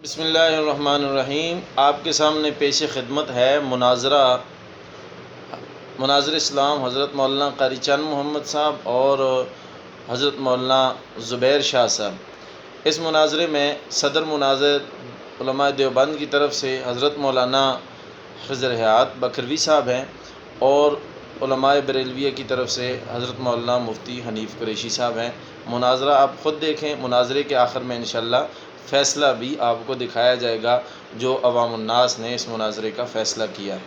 بسم اللہ الرحمن الرحیم۔ آپ کے سامنے پیش خدمت ہے مناظر اسلام حضرت مولانا قاری چند محمد صاحب اور حضرت مولانا زبیر شاہ صاحب۔ اس مناظرے میں صدر مناظر علماء دیوبند کی طرف سے حضرت مولانا خضر حیات بکروی صاحب ہیں اور علماء بریلویہ کی طرف سے حضرت مولانا مفتی حنیف قریشی صاحب ہیں۔ مناظرہ آپ خود دیکھیں۔ مناظرے کے آخر میں انشاءاللہ فیصلہ بھی آپ کو دکھایا جائے گا جو عوام الناس نے اس مناظرے کا فیصلہ کیا ہے۔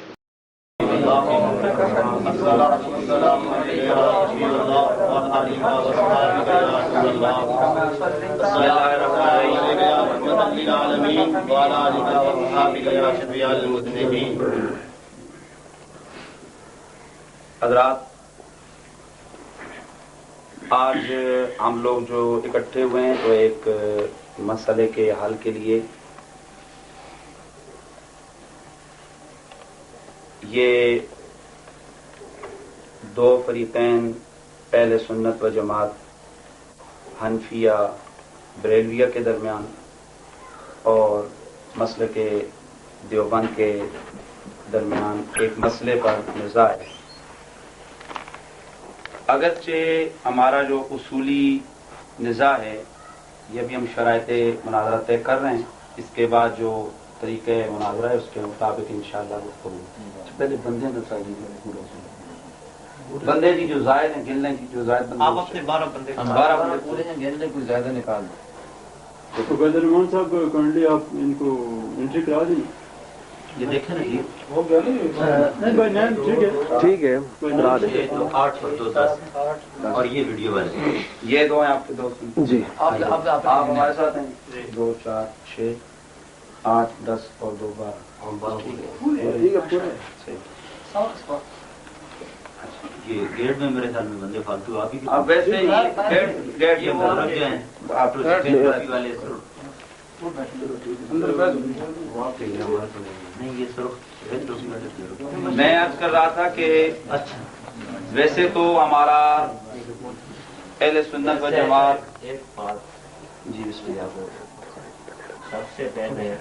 حضرات، آج ہم لوگ جو اکٹھے ہوئے ہیں تو ایک مسئلے کے حل کے لیے یہ دو فریقین اہل سنت و جماعت حنفیہ بریلویہ کے درمیان اور مسلک دیوبند کے درمیان ایک مسئلے پر نزاع ہے۔ اگرچہ ہمارا جو اصولی نزاع ہے یہ بھی ہم شرائط مناظرہ طے کر رہے ہیں، اس کے بعد جو طریقہ مناظرہ ہے اس کے مطابق انشاءاللہ گفتگو۔ پہلے بندے بندے جی جو زائد ہیں گن لیں جی، جو زائد بندے آپ اپنے 12 بندے پورے ہیں، گن لیں، کوئی زیادہ نکال دیں۔ تو قیدر رحمان صاحب کرنٹلی آپ ان کو انٹری کرا دیں۔ یہ دیکھیں نا جی، نہیں بھائی نیم ٹھیک ہے یہ تو 8 اور 2 10 اور یہ ویڈیو والے یہ دو ہیں آپ کے دوست جی۔ آپ ہمارے ساتھ ہیں 2 4 6 8 10 اور 2 12۔ یہ گیٹ میں میرے خیال میں بندے فالتو آپ ہی اب ویسے ہی گیٹ یہ مدرج جو ہیں آپ والے نہیں یہ سرخ میں عرض کر رہا تھا کہ اچھا ویسے تو ہمارا اہل سنت و جماعت ایک بات جی بسم اللہ۔ سب سے پہلے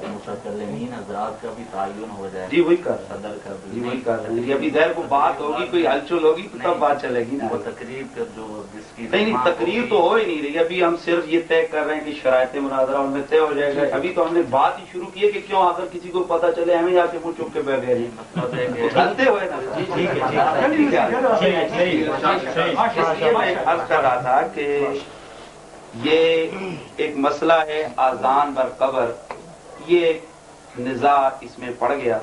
متکلمین حضرات کا بھی تعین ہو جائے، جی وہی کر صدر کا بھی، جی وہی کر رہے ہیں۔ ابھی دیر کو بات ہوگی، کوئی ہلچل ہوگی تو تب بات چلے گی نا۔ وہ تقریب کا جو جس کی نہیں تقریر تو ہو ہی نہیں رہی، ابھی ہم صرف یہ طے کر رہے ہیں کہ شرائط مناظرہ ان میں طے ہو جائے گا۔ ابھی تو ہم نے بات ہی شروع کی ہے کہ کیوں اگر کسی کو پتہ چلے ہمیں آ کے منہ چپ کے بیٹھ گئے مطلب ہے کہ غلطے ہوئے نا۔ ٹھیک ہے اس لیے میں عرض کر رہا تھا کہ یہ ایک مسئلہ ہے آذان بر قبر، یہ ایک نزاع اس میں پڑ گیا۔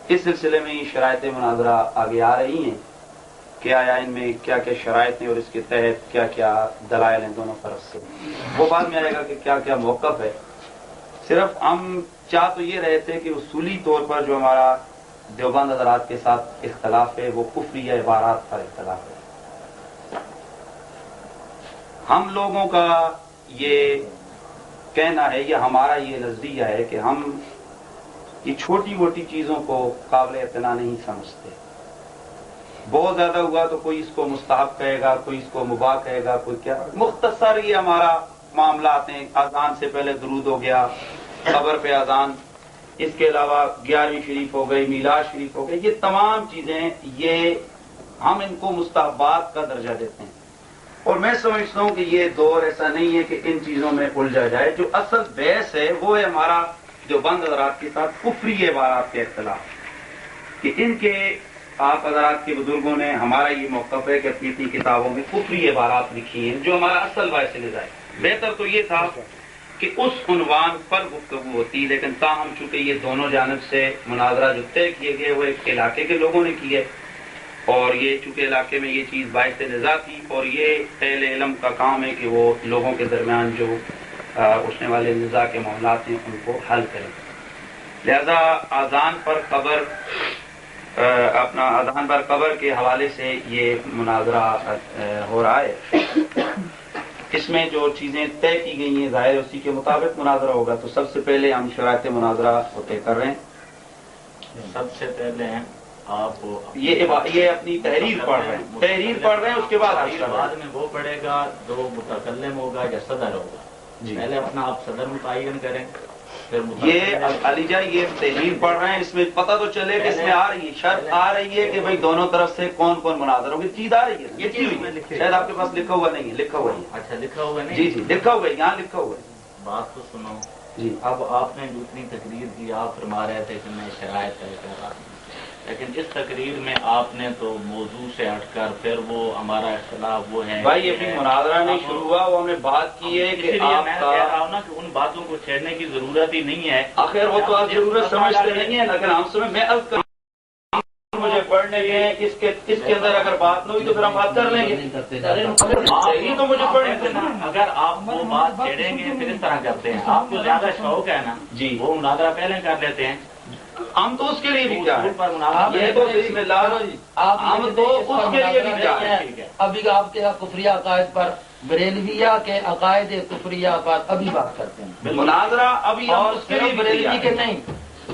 اس سلسلے میں یہ شرائط مناظرہ آگے آ رہی ہیں کہ آیا ان میں کیا کیا شرائط ہیں اور اس کے تحت کیا کیا دلائل ہیں دونوں طرف سے، وہ بعد میں آئے گا کہ کیا کیا موقف ہے۔ صرف ہم چاہ تو یہ رہے تھے کہ اصولی طور پر جو ہمارا دیوبند حضرات کے ساتھ اختلاف ہے وہ کفری عبارات پر اختلاف ہے۔ ہم لوگوں کا یہ کہنا ہے، یہ ہمارا یہ نظریہ ہے کہ ہم یہ چھوٹی موٹی چیزوں کو قابل اعتنا نہیں سمجھتے۔ بہت زیادہ ہوا تو کوئی اس کو مستحب کہے گا، کوئی اس کو مباح کہے گا، کوئی کیا۔ مختصر یہ ہمارا معاملات ہیں۔ اذان سے پہلے درود ہو گیا، قبر پہ اذان، اس کے علاوہ 11ویں شریف ہو گئی، میلاد شریف ہو گئی، یہ تمام چیزیں یہ ہم ان کو مستحبات کا درجہ دیتے ہیں۔ اور میں سمجھتا ہوں کہ یہ دور ایسا نہیں ہے کہ ان چیزوں میں الجھا جائے۔ جو اصل بحث ہے وہ ہے ہمارا دیوبند حضرات کے ساتھ کفری عبارات کے اختلاف، کہ ان کے آپ حضرات کے بزرگوں نے ہمارا یہ موقف ہے کہ اپنی اپنی کتابوں میں کفری عبارات لکھی ہیں جو ہمارا اصل باعث نزاع ہے۔ بہتر تو یہ تھا کہ اس عنوان پر گفتگو ہوتی، لیکن تاہم چونکہ یہ دونوں جانب سے مناظرہ جو طے کیے گئے وہ ایک علاقے کے لوگوں نے کیے، اور یہ چونکہ علاقے میں یہ چیز باعث نزاع تھی، اور یہ اہل علم کا کام ہے کہ وہ لوگوں کے درمیان جو اٹھنے والے نزاع کے معاملات ہیں ان کو حل کریں۔ لہذا اذان پر قبر اذان پر قبر کے حوالے سے یہ مناظرہ ہو رہا ہے۔ اس میں جو چیزیں طے کی گئی ہیں ظاہر اسی کے مطابق مناظرہ ہوگا۔ تو سب سے پہلے ہم شرائط مناظرہ کو طے کر رہے ہیں۔ سب سے پہلے آپ یہ اپنی تحریر پڑھ رہے ہیں، تحریر پڑھ رہے ہیں، اس کے بعد عرض کر رہے بعد ہیں۔ میں وہ پڑھے گا جو متکلم ہوگا یا صدر ہوگا، جی پہلے اپنا آپ صدر متعین کریں، پھر یہ علی جان یہ تحریر پڑھ رہے ہیں، اس میں پتہ تو چلے کہ اس میں آ رہی ہے، شرط آ رہی ہے کہ بھئی دونوں طرف سے کون کون مناظر ہوگی، چیز آ رہی ہے، یہ چیز ہوئی ہے، شاید آپ کے پاس لکھا ہوا نہیں ہے، لکھا ہوا ہے، اچھا لکھا ہوا نہیں؟ جی جی لکھا ہوا ہے، یہاں لکھا ہوا ہے بات تو سنو جی۔ اب آپ نے جو اتنی تقریر کی آپ فرما رہے تھے کہ میں شرائط طے کر رہا ہوں، لیکن اس تقریر میں آپ نے تو موضوع سے ہٹ کر پھر وہ ہمارا اختلاف وہ ہے بھائی ابھی مناظرہ نہیں شروع ہوا، وہ ہم نے بات کی ہے اس کہ لیے آپ میں کا کہہ رہا ہوں نا کہ ان باتوں کو چھیڑنے کی ضرورت ہی نہیں ہے۔ آخر وہ تو آپ ضرورت سمجھتے نہیں ہیں، لیکن ہم سمجھ میں عرض کر مجھے پڑھنے کے اس کے اندر اگر بات نہ ہوئی تو پھر ہم بات کر لیں گے، یہی تو مجھے پڑھنے دینا۔ اگر آپ وہ بات چھیڑیں گے پھر اس طرح کرتے ہیں، آپ کو زیادہ شوق ہے نا جی وہ مناظرہ پہلے کر لیتے ہیں، ہم تو اس کے لیے بھی کیا ہے، اصول پر مناظرہ یہ تو بسم اللہ ہم تو اس کے لیے بھی کیا ہے۔ ٹھیک ہے۔ ابھی آپ کے کفریہ عقائد پر، بریلویہ کے عقائد کفریہ پر ابھی بات کرتے ہیں، مناظرہ ابھی ہم اور اس کے لیے صرف بھی بریلوی تیار کے ہیں۔ نہیں،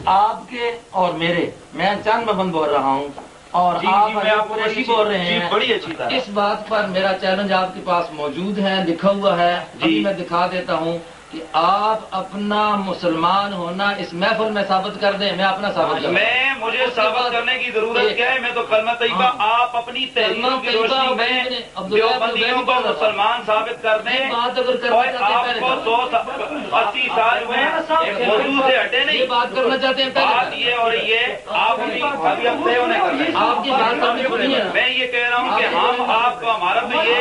آپ کے اور میرے، میں چند مبند بول رہا ہوں اور جی آپ جی میں آپ کو قریشی بول رہے جی ہیں، بڑی اچھی طرح اس بات پر میرا چیلنج آپ کے پاس موجود ہے، لکھا ہوا ہے، ابھی میں دکھا دیتا ہوں کہ آپ اپنا مسلمان ہونا اس محفل میں ثابت کر دیں، میں اپنا ثابت کروں۔ مجھے ثابت کرنے کی ضرورت کیا ہے، میں تو کلمہ طیبہ آپ اپنی تحریروں کی روشنی میں دیوبندیوں کو مسلمان ثابت کر دیں، بات اگر اور کرنا چاہتے ہیں آپ کو 80 سال ہوئے ایک موضوع سے ہٹے یہ نہیں، بات کرنا چاہتے ہیں بات پہلے یہ اور یہ آپ ابھی ہم طے ہونے کر رہے ہیں۔ آپ کی بات کرنی سنیے، میں یہ کہہ رہا ہوں کہ ہم آپ کو ہمارا تو یہ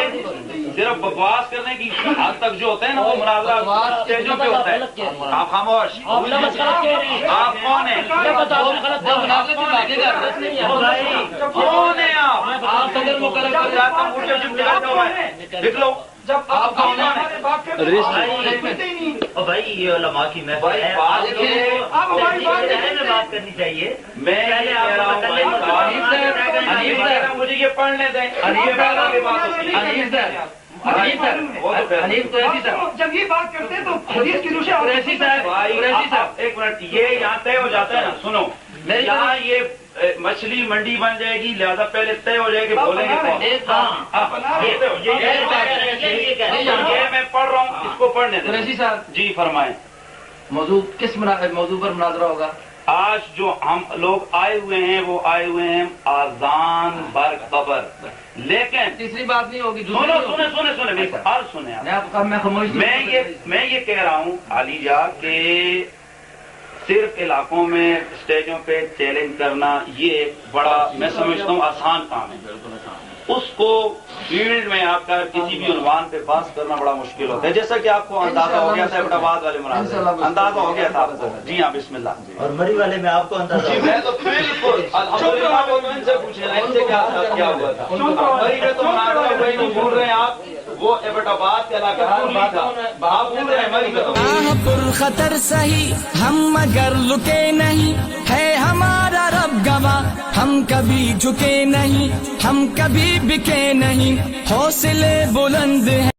صرف بکواس کرنے کی حد تک جو ہوتے ہیں نا وہ مناظرہ اسٹیجوں پہ ہوتا ہے۔ آپ خاموش، آپ کون ہیں؟ کون ہیں آپ؟ صدر مقرر جب کریں۔ جاتا ہوں مجھے جب لگاتا ہوں میں لکھ لو آپ کون ہیں؟ اور بھائی یہ علماء کی محفل بھائی ہے، بات آپ یہ میں بات کرنی چاہیے۔ میں کہہ رہا ہوں بھائی صاحب مجھے یہ پڑھنے دیں، یہ پہلا بھی بات ہوتی ہے۔ حنیف قریشی صاحب، جب یہ بات کرتے ہیں تو حدیث کی روشنی قریشی صاحب، قریشی صاحب، ایک منٹ، یہ یہاں طے ہو جاتا ہے نا، سنو یہاں یہ مچھلی منڈی بن جائے گی، لہذا پہلے طے ہو جائے گی بولیں گے کون۔ ایک یہ میں پڑھ رہا ہوں، اس کو پڑھنے دیں۔ قریشی صاحب، جی فرمائیں۔ موضوع کس موضوع پر مناظرہ ہوگا؟ آج جو ہم لوگ آئے ہوئے ہیں وہ آئے ہوئے ہیں آذان بر قبر، لیکن تیسری بات نہیں ہوگی، سنو سنیں سنیں سنیں میری بات، اور سنیں آپ۔ میں آپ کا میں خاموش میں یہ کہہ رہا ہوں علی جا کہ صرف علاقوں میں اسٹیجوں پہ چیلنج کرنا یہ بڑا میں سمجھتا ہوں آسان کام ہے، اس کو فیلڈ میں آپ کا کسی بھی عنوان پہ بحث کرنا بڑا مشکل ہوتا ہے، جیسا کہ آپ کو اندازہ ہو گیا تھا ایبٹآباد والے مناظرے اندازہ ہو گیا تھا آپ کو۔ جی ہاں بسم اللہ۔ اور مری والے میں آپ کو اندازہ جی میں تو بالکل الحمدللہ وہ تو ان سے پوچھیں نا، ان سے کیا ہوا تھا، مری میں تو مناظرہ وہی نہیں بھول رہے ہیں آپ، وہ ایبٹآباد کے علاقہ نہیں تھا، آپ بھول رہے ہیں مری میں تو خطر سہی ہم مگر رکے نہیں، ہے ہمارا رب گواہ ہم کبھی جھکے نہیں، ہم کبھی بکے نہیں، حوصلے بلند ہیں۔